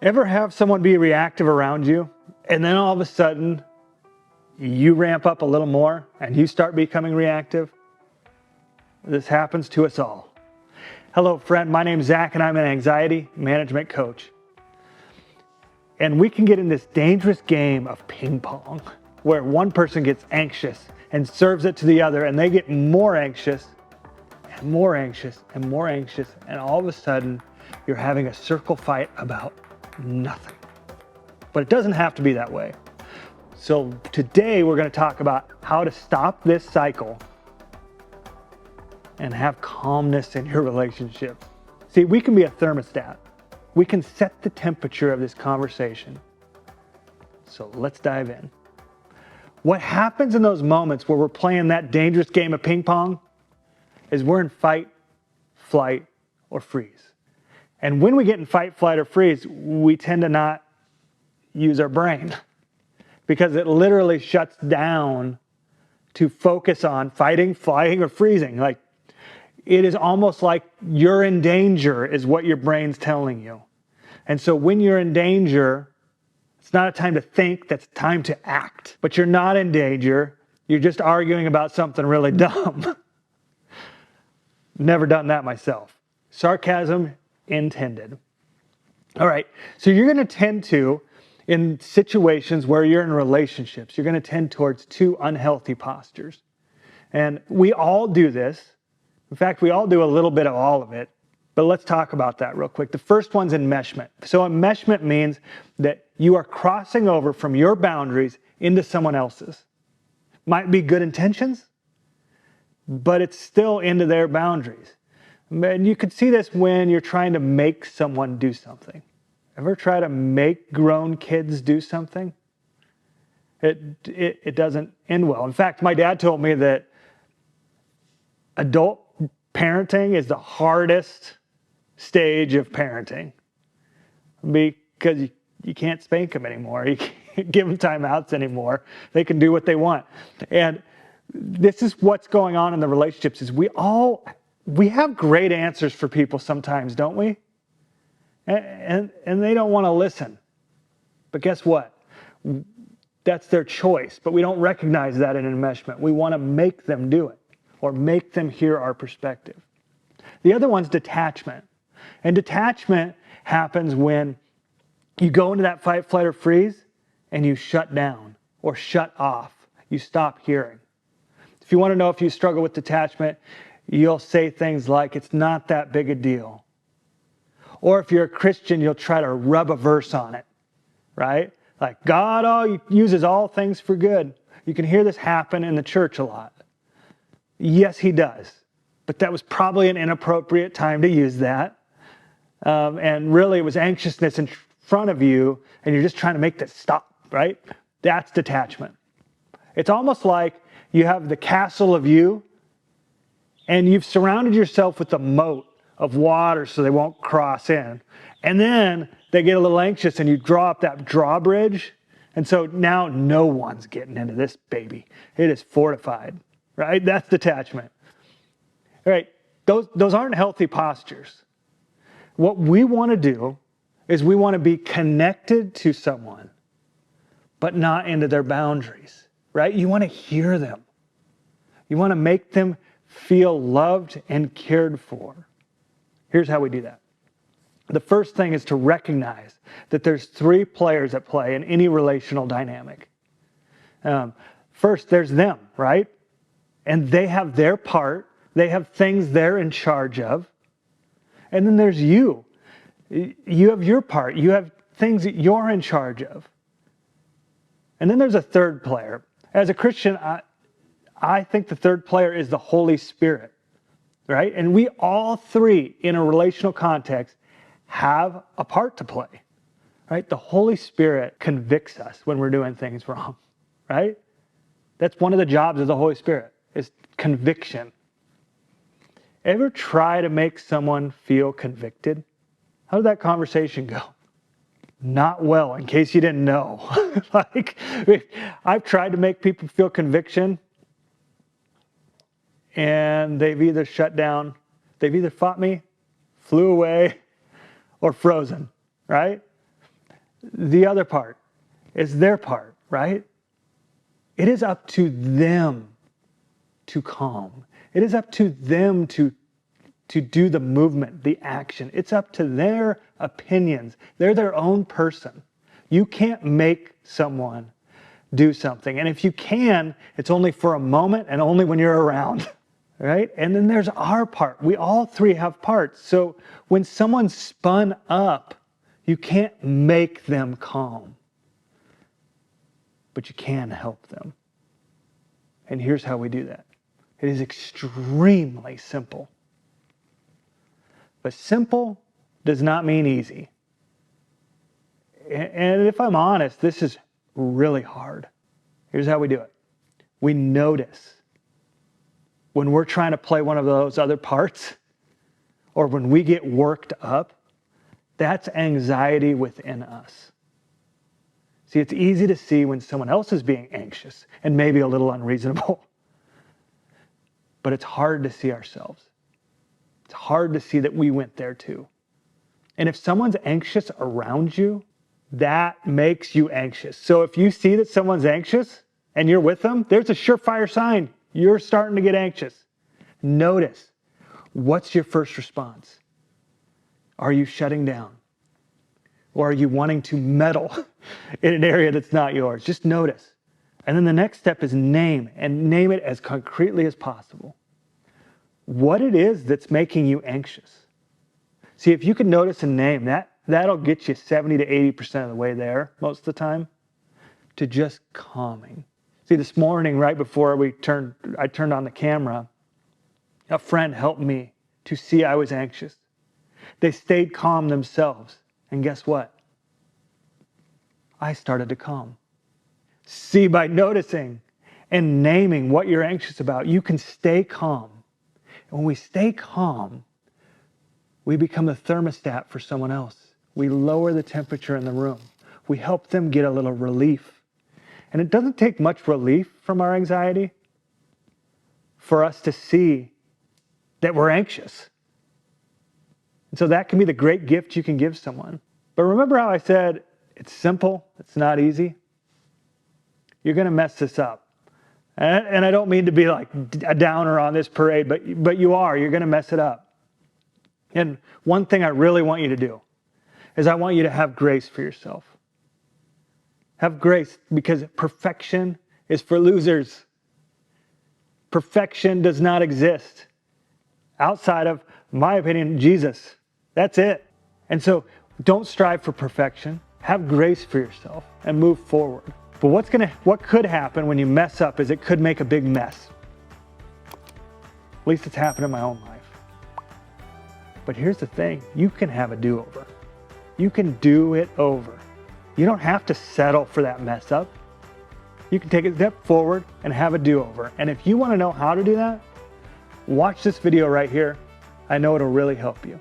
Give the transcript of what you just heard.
Ever have someone be reactive around you, and then all of a sudden, you ramp up a little more and you start becoming reactive? This happens to us all. Hello, friend. My name's Zach, and I'm an anxiety management coach. And we can get in this dangerous game of ping pong where one person gets anxious and serves it to the other, and they get more anxious and more anxious and more anxious, and all of a sudden, you're having a circle fight about nothing. But it doesn't have to be that way. So today we're going to talk about how to stop this cycle and have calmness in your relationship. See, we can be a thermostat. We can set the temperature of this conversation. So let's dive in. What happens in those moments where we're playing that dangerous game of ping pong is we're in fight, flight, or freeze. And when we get in fight, flight, or freeze, we tend to not use our brain because it literally shuts down to focus on fighting, flying, or freezing. Like, it is almost like you're in danger is what your brain's telling you. And so when you're in danger, it's not a time to think, that's time to act. But you're not in danger, you're just arguing about something really dumb. Never done that myself. Sarcasm intended. All right, so you're going to tend to, in situations where you're in relationships, you're going to tend towards two unhealthy postures. And we all do this. In fact, we all do a little bit of all of it. But let's talk about that real quick. The first one's enmeshment. So enmeshment means that you are crossing over from your boundaries into someone else's. Might be good intentions, but it's still into their boundaries. And you could see this when you're trying to make someone do something. Ever try to make grown kids do something? It doesn't end well. In fact, my dad told me that adult parenting is the hardest stage of parenting because you can't spank them anymore. You can't give them timeouts anymore. They can do what they want. And this is what's going on in the relationships is we have great answers for people sometimes, don't we? And they don't want to listen. But guess what? That's their choice. But we don't recognize that in enmeshment. We want to make them do it or make them hear our perspective. The other one's detachment. And detachment happens when you go into that fight, flight, or freeze and you shut down or shut off. You stop hearing. If you want to know if you struggle with detachment, you'll say things like, it's not that big a deal. Or if you're a Christian, you'll try to rub a verse on it, right? Like, God uses all things for good. You can hear this happen in the church a lot. Yes, he does. But that was probably an inappropriate time to use that. And really, it was anxiousness in front of you, and you're just trying to make this stop, right? That's detachment. It's almost like you have the castle of you, and you've surrounded yourself with a moat of water so they won't cross in. And then they get a little anxious and you draw up that drawbridge. And so now no one's getting into this baby. It is fortified, right? That's detachment. All right, those aren't healthy postures. What we want to do is we want to be connected to someone, but not into their boundaries, right? You want to hear them. You want to make them feel loved and cared for. Here's how we do that. The first thing is to recognize that there's three players at play in any relational dynamic. First, there's them, right? And they have their part. They have things they're in charge of. And then there's you. You have your part. You have things that you're in charge of. And then there's a third player. As a Christian, I think the third player is the Holy Spirit. Right? And we all three, in a relational context, have a part to play. Right? The Holy Spirit convicts us when we're doing things wrong. Right? That's one of the jobs of the Holy Spirit, is conviction. Ever try to make someone feel convicted? How did that conversation go? Not well, in case you didn't know. I've tried to make people feel conviction, and they've either shut down, they've either fought me, flew away, or frozen, right? the other part is their part, right? It is up to them to calm. It is up to them to do the movement, the action. It's up to their opinions. They're their own person. You can't make someone do something. And if you can, it's only for a moment and only when you're around, right? And then there's our part. We all three have parts. So when someone's spun up, you can't make them calm, but you can help them. And here's how we do that. It is extremely simple. But simple does not mean easy. And if I'm honest, this is really hard. Here's how we do it. We notice when we're trying to play one of those other parts, or when we get worked up, that's anxiety within us. See, it's easy to see when someone else is being anxious and maybe a little unreasonable. But it's hard to see ourselves. It's hard to see that we went there too. And if someone's anxious around you, that makes you anxious. So if you see that someone's anxious and you're with them, there's a surefire sign you're starting to get anxious. Notice, what's your first response? Are you shutting down? Or are you wanting to meddle in an area that's not yours? Just notice. And then the next step is name, and name it as concretely as possible. What it is that's making you anxious. See, if you can notice and name, that'll get you 70 to 80% of the way there, most of the time, to just calming. See, this morning, right before I turned on the camera, a friend helped me to see I was anxious. They stayed calm themselves. And guess what? I started to calm. See, by noticing and naming what you're anxious about, you can stay calm. And when we stay calm, we become the thermostat for someone else. We lower the temperature in the room. We help them get a little relief. And it doesn't take much relief from our anxiety for us to see that we're anxious. And so that can be the great gift you can give someone. But remember how I said, it's simple, it's not easy? You're going to mess this up. And I don't mean to be like a downer on this parade, but you are. You're going to mess it up. And one thing I really want you to do is I want you to have grace for yourself. Have grace, because perfection is for losers. Perfection does not exist outside of, my opinion, Jesus. That's it. And so don't strive for perfection. Have grace for yourself and move forward. But what could happen when you mess up is it could make a big mess. At least it's happened in my own life. But here's the thing, you can have a do-over. You can do it over. You don't have to settle for that mess up. You can take a step forward and have a do-over. And if you want to know how to do that, watch this video right here. I know it'll really help you.